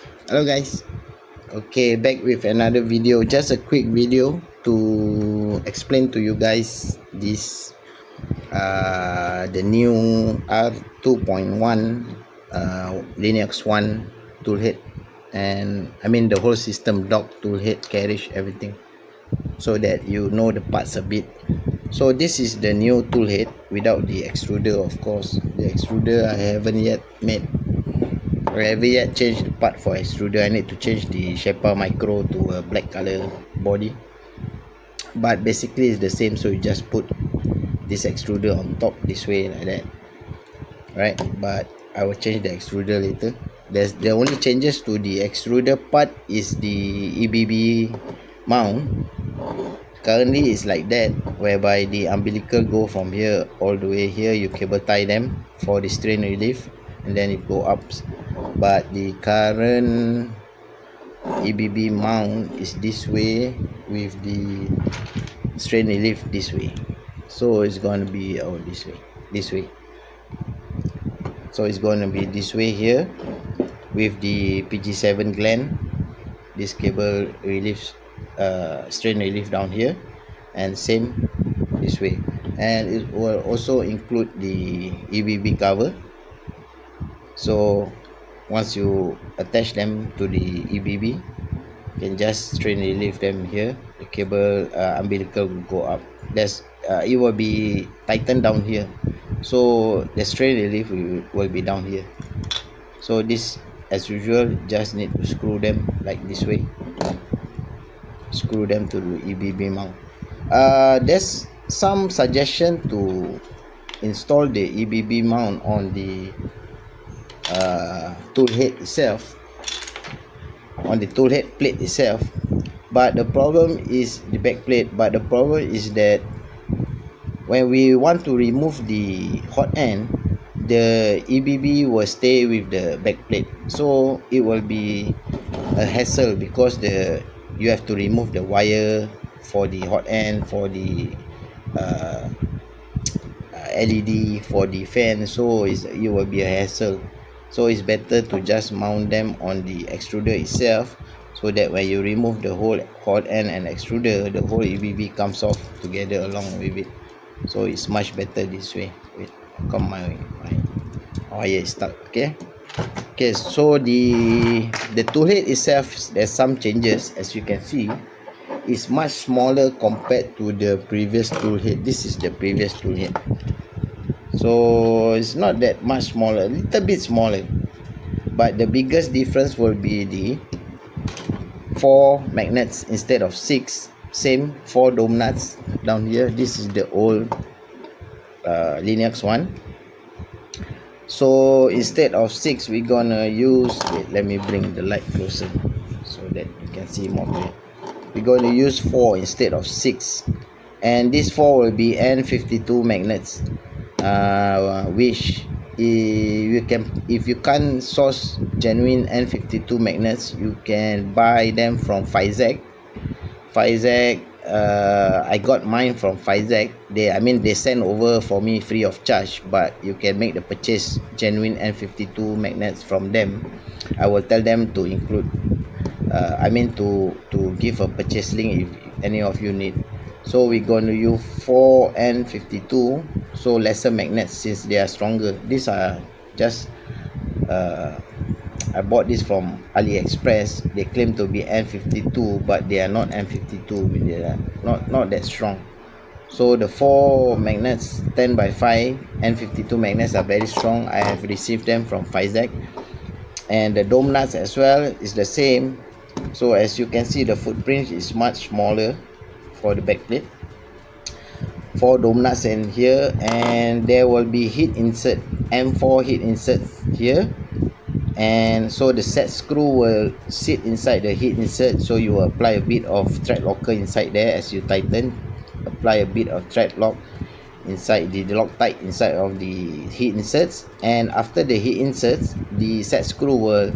Hello guys, okay, back with another video. Just a quick video to explain to you guys this the new r2.1 Linux 1 toolhead, and I mean the whole system, dock, toolhead, carriage, everything, so that you know the parts a bit. So this is the new toolhead without the extruder. Of course, the extruder I haven't yet made. I haven't yet changed the part for extruder. I need to change the shaper micro to a black color body, but basically it's the same. So you just put this extruder on top this way like that, right? But I will change the extruder later. There's the only changes to the extruder part is the EBB mount. Currently it's like that, whereby the umbilical go from here all the way here. You cable tie them for the strain relief, and then it go up. But the current EBB mount is this way with the strain relief this way. So it's going to be this way. So it's going to be this way here with the PG7 gland, this cable relief, strain relief down here, and same this way. And it will also include the EBB cover. So once you attach them to the EBB, you can just strain relief them here. The cable umbilical will go up. It will be tightened down here, so the strain relief will be down here. So this, as usual, just need to screw them like this way. Screw them to the EBB mount. There's some suggestion to install the EBB mount on the tool head itself, on the tool head plate itself, but the problem is the back plate. But the problem is that when we want to remove the hot end, the EBB will stay with the back plate, so it will be a hassle because you have to remove the wire for the hot end, for the LED, for the fan. So it will be a hassle. So it's better to just mount them on the extruder itself, so that when you remove the whole hot end and extruder, the whole EBB comes off together along with it. So it's much better this way. Wait, how come my wire is stuck? Okay, so the toolhead itself, there's some changes. As you can see, it's much smaller compared to the previous toolhead. This is the previous toolhead, so it's not that much smaller, a little bit smaller. But the biggest difference will be the 4 magnets instead of 6. Same 4 dome nuts down here. This is the old Linux one. So instead of 6, we're gonna use, wait, let me bring the light closer so that you can see more clear. We're going to use 4 instead of 6, and this 4 will be N52 magnets, which you can, if you can't source genuine N52 magnets, you can buy them from Physec. I got mine from Physec. They send over for me free of charge, but you can make the purchase genuine N52 magnets from them. I will tell them to include to give a purchase link if any of you need. So we're going to use 4 N52, so lesser magnets since they are stronger. These are just I bought this from AliExpress. They claim to be N52, but they are not N52. They are not that strong. So the 4 magnets 10x5 N52 magnets are very strong. I have received them from Physec. And the dome nuts as well is the same. So as you can see, the footprint is much smaller for the back plate. 4 dome nuts in here, and there will be heat insert, M4 heat insert here, and so the set screw will sit inside the heat insert. So you will apply a bit of thread locker inside there. As you tighten, apply a bit of thread lock inside the Loctite inside of the heat inserts, and after the heat inserts, the set screw will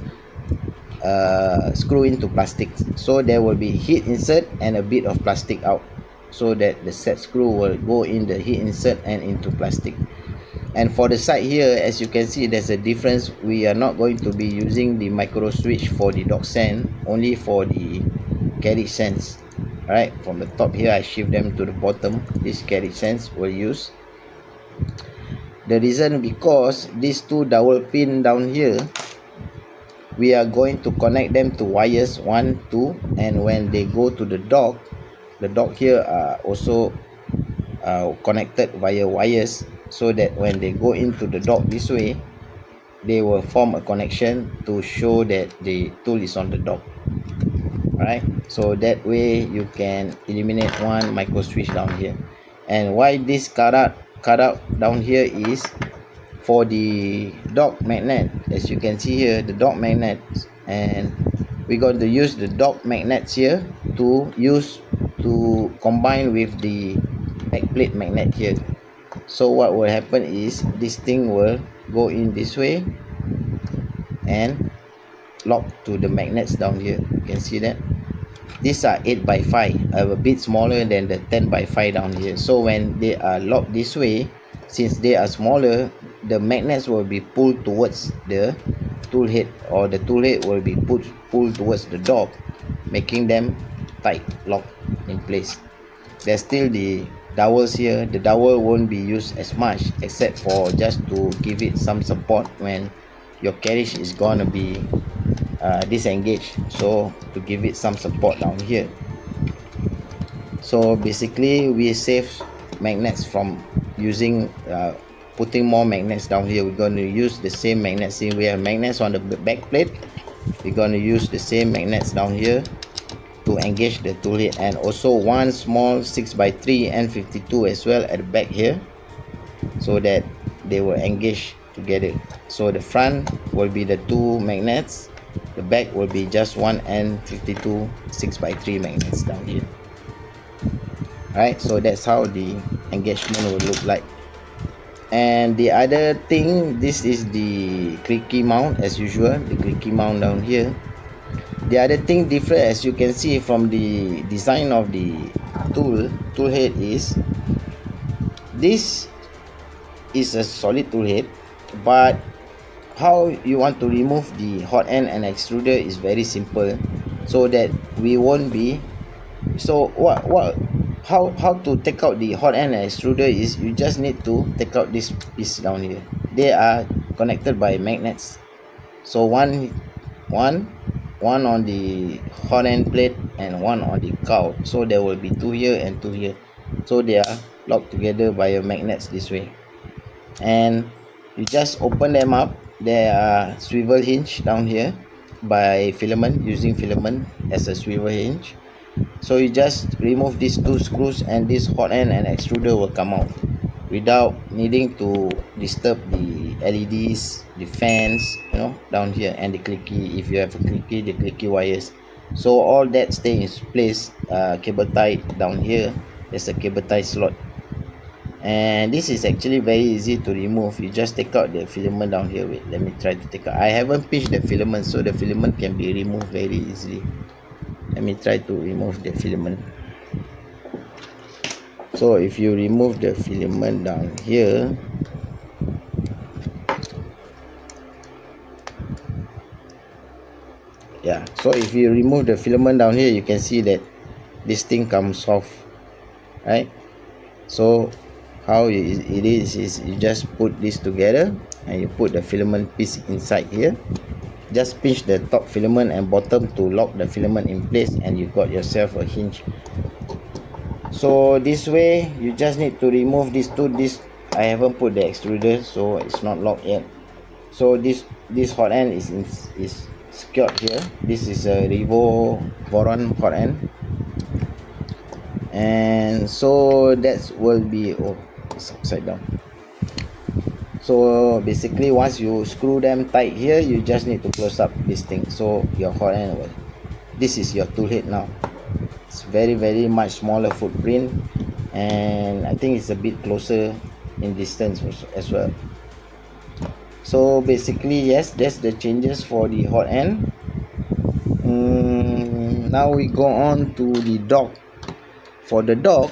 screw into plastic. So there will be heat insert and a bit of plastic out, so that the set screw will go in the heat insert and into plastic. And for the side here, as you can see, there's a difference. We are not going to be using the micro switch for the dock send, only for the carriage sense. Alright, from the top here I shift them to the bottom. This carriage sense will use. The reason because these two dowel pin down here, we are going to connect them to wires 1, 2, and when they go to the dock here are also connected via wires, so that when they go into the dock this way, they will form a connection to show that the tool is on the dock. Alright, so that way you can eliminate one micro switch down here. And why this cut out down here is for the dock magnet. As you can see here, the dock magnets, and we're going to use the dock magnets here to combine with the backplate magnet here. So what will happen is this thing will go in this way and lock to the magnets down here. You can see that these are 8x5, a bit smaller than the 10x5 down here. So when they are locked this way, since they are smaller, the magnets will be pulled towards the tool head, or the tool head will be pulled towards the dock, making them tight, locked in place. There's still the dowels here. The dowel won't be used as much, except for just to give it some support when your carriage is gonna be disengaged, so to give it some support down here. So basically we save magnets from using putting more magnets down here. We're going to use the same magnets. See, we have magnets on the back plate. We're going to use the same magnets down here to engage the tool head, and also one small 6x3 and 52 as well at the back here, so that they will engage together. So the front will be the two magnets, the back will be just one and 52 6x3 magnets down here. Alright, so that's how the engagement will look like. And the other thing, this is the clicky mount as usual, the clicky mount down here. The other thing different, as you can see from the design of the tool head, is this is a solid tool head, but how you want to remove the hot end and extruder is very simple, so that we won't be how to take out the hot end and extruder is you just need to take out this piece down here. They are connected by magnets, so one on the hot end plate and one on the cowl, so there will be two here and two here, so they are locked together by magnets this way. And you just open them up. There are swivel hinge down here by filament, using filament as a swivel hinge. So you just remove these two screws and this hot end and extruder will come out without needing to disturb the LEDs, the fans, you know, down here, and the clicky, if you have a clicky, the clicky wires. So all that stay in place. Cable tie down here, there's a cable tie slot, and this is actually very easy to remove. You just take out the filament down here. Wait, let me try to take out. I haven't pinched the filament, so the filament can be removed very easily. Let me try to remove the filament. So if you remove the filament down here, yeah, so if you remove the filament down here, you can see that this thing comes off, right? So how it is you just put this together and you put the filament piece inside here. Just pinch the top filament and bottom to lock the filament in place, and you got yourself a hinge. So this way you just need to remove these two. I haven't put the extruder, so it's not locked yet. So this hot end is secured here. This is a Revo Voron hot end, and so that will be, oh, it's upside down. So basically once you screw them tight here, you just need to close up this thing, so your hot end will, this is your tool head now. It's very much smaller footprint, and I think it's a bit closer in distance as well. So basically, yes, that's the changes for the hot end. Now we go on to the dock. For the dock,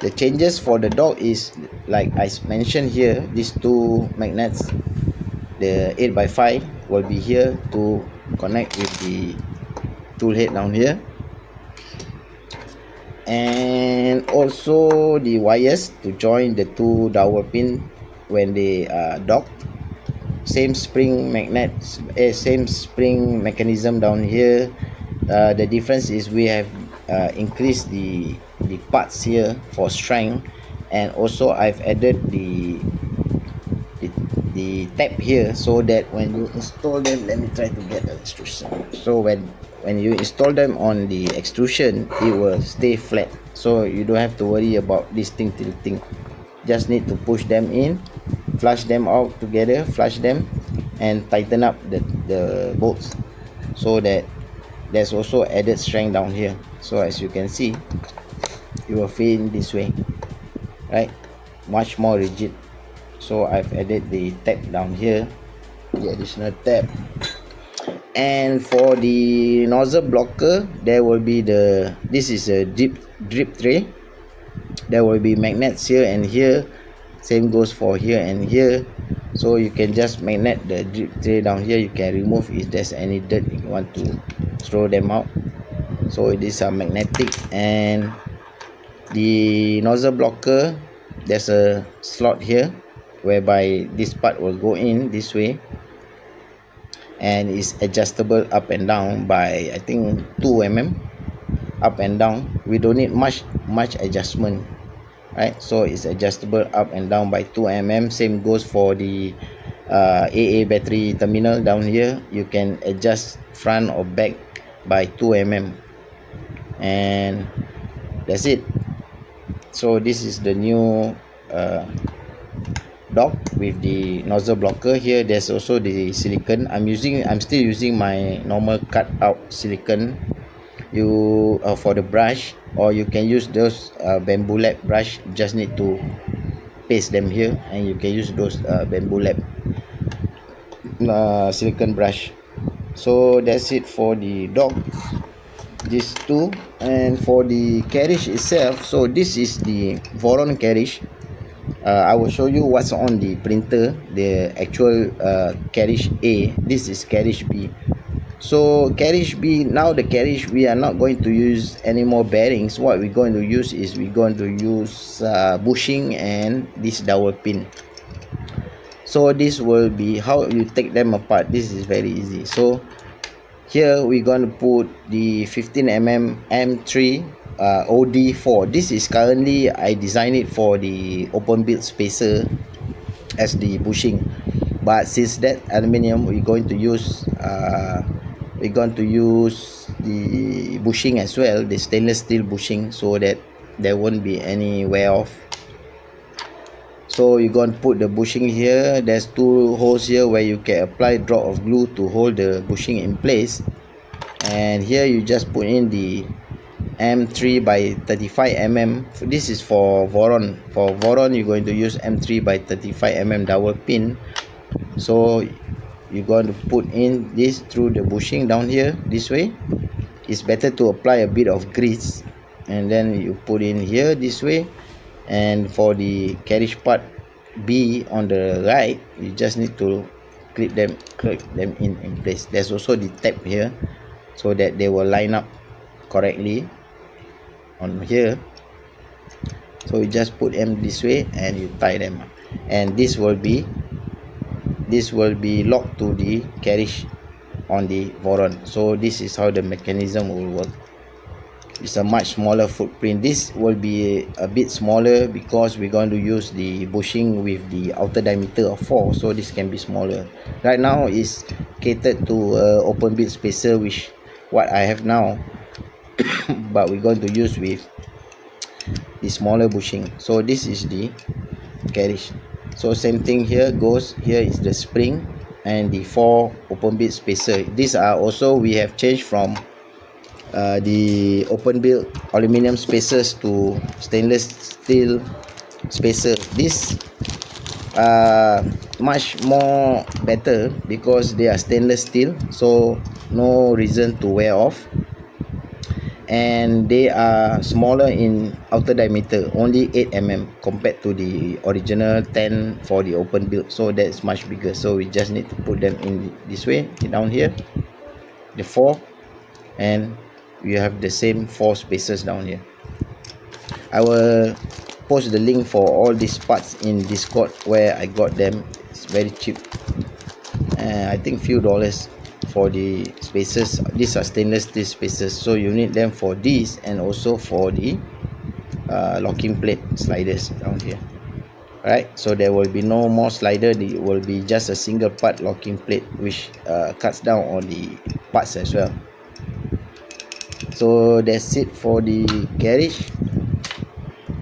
the changes for the dock is like I mentioned here, these two magnets, the 8x5 will be here to connect with the tool head down here, and also the wires to join the two dowel pin when they are docked. Same spring magnets, same spring mechanism down here. The difference is we have increased the parts here for strength, and also I've added the, the tab here, so that when you install them, let me try to get the extrusion. So when you install them on the extrusion, it will stay flat, so you don't have to worry about this thing tilting. Just need to push them in, flush them out together, flush them, and tighten up the bolts, so that there's also added strength down here. So as you can see, it will fit in this way, right? Much more rigid. So I've added the tab down here, the additional tab. And for the nozzle blocker, there will be this is a drip tray. There will be magnets here and here, same goes for here and here. So you can just magnet the drip tray down here. You can remove if there's any dirt you want to throw them out. So these are magnetic. And the nozzle blocker, there's a slot here whereby this part will go in this way, and is adjustable up and down by I think 2 mm up and down. We don't need much adjustment, right? So it's adjustable up and down by 2 mm. Same goes for the AA battery terminal down here. You can adjust front or back by 2 mm, and that's it. So this is the new dock with the nozzle blocker. Here there's also the silicone. I'm still using my normal cut out silicone for the brush, or you can use those bamboo lab brush. You just need to paste them here, and you can use those bamboo lab silicone brush. So that's it for the dock, these two. And for the carriage itself, so this is the Voron carriage. I will show you what's on the printer, the actual carriage A. This is carriage B. So carriage B, now the carriage, we are not going to use any more bearings. What we're going to use is we're going to use bushing and this dowel pin. So this will be how you take them apart. This is very easy. So here we're going to put the 15 mm M3 OD4. This is currently, I designed it for the open build spacer as the bushing, but since that aluminium, we're going to use the bushing as well, the stainless steel bushing, so that there won't be any wear off. So you're going to put the bushing here. There's two holes here where you can apply drop of glue to hold the bushing in place, and here you just put in the M3 by 35 mm. This is for Voron. For Voron, you're going to use M3 by 35 mm dowel pin. So you're going to put in this through the bushing down here this way. It's better to apply a bit of grease, and then you put in here this way. And for the carriage part B on the right, you just need to clip them in place. There's also the tab here, so that they will line up correctly on here. So you just put them this way and you tie them up, and this will be locked to the carriage on the Voron. So this is how the mechanism will work. It's a much smaller footprint. This will be a bit smaller because we're going to use the bushing with the outer diameter of 4, so this can be smaller. Right now is catered to open build spacer, which what I have now, but we're going to use with the smaller bushing. So this is the carriage. So same thing here goes. Here is the spring and the 4 open build spacer. These are also, we have changed from the open build aluminum spacers to stainless steel spacer. This much more better because they are stainless steel, so no reason to wear off. and they are smaller in outer diameter, only 8 mm compared to the original 10 for the open build. So that's much bigger, so we just need to put them in this way down here, the 4, and we have the same 4 spaces down here. I will post the link for all these parts in Discord where I got them. It's very cheap, I think few dollars for the spaces. These are stainless steel spaces, so you need them for this and also for the locking plate sliders down here. Right, so there will be no more slider, it will be just a single part locking plate, which cuts down on the parts as well. So that's it for the carriage,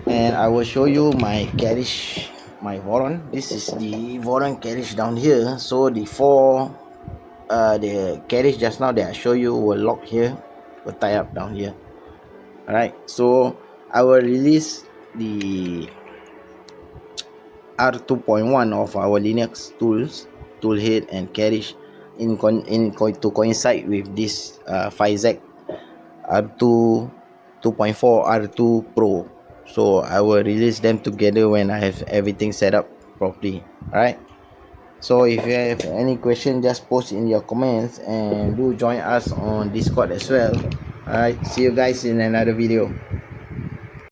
and I will show you my carriage, my Voron. This is the Voron carriage down here. So the 4 the carriage just now that I show you will lock here, will tie up down here. Alright, so I will release the r2.1 of our Linux tools, toolhead and carriage to coincide with this 5Z r2 2.4 r2 Pro. So I will release them together when I have everything set up properly. Alright, so if you have any question, just post in your comments, and do join us on Discord as well. Alright, see you guys in another video.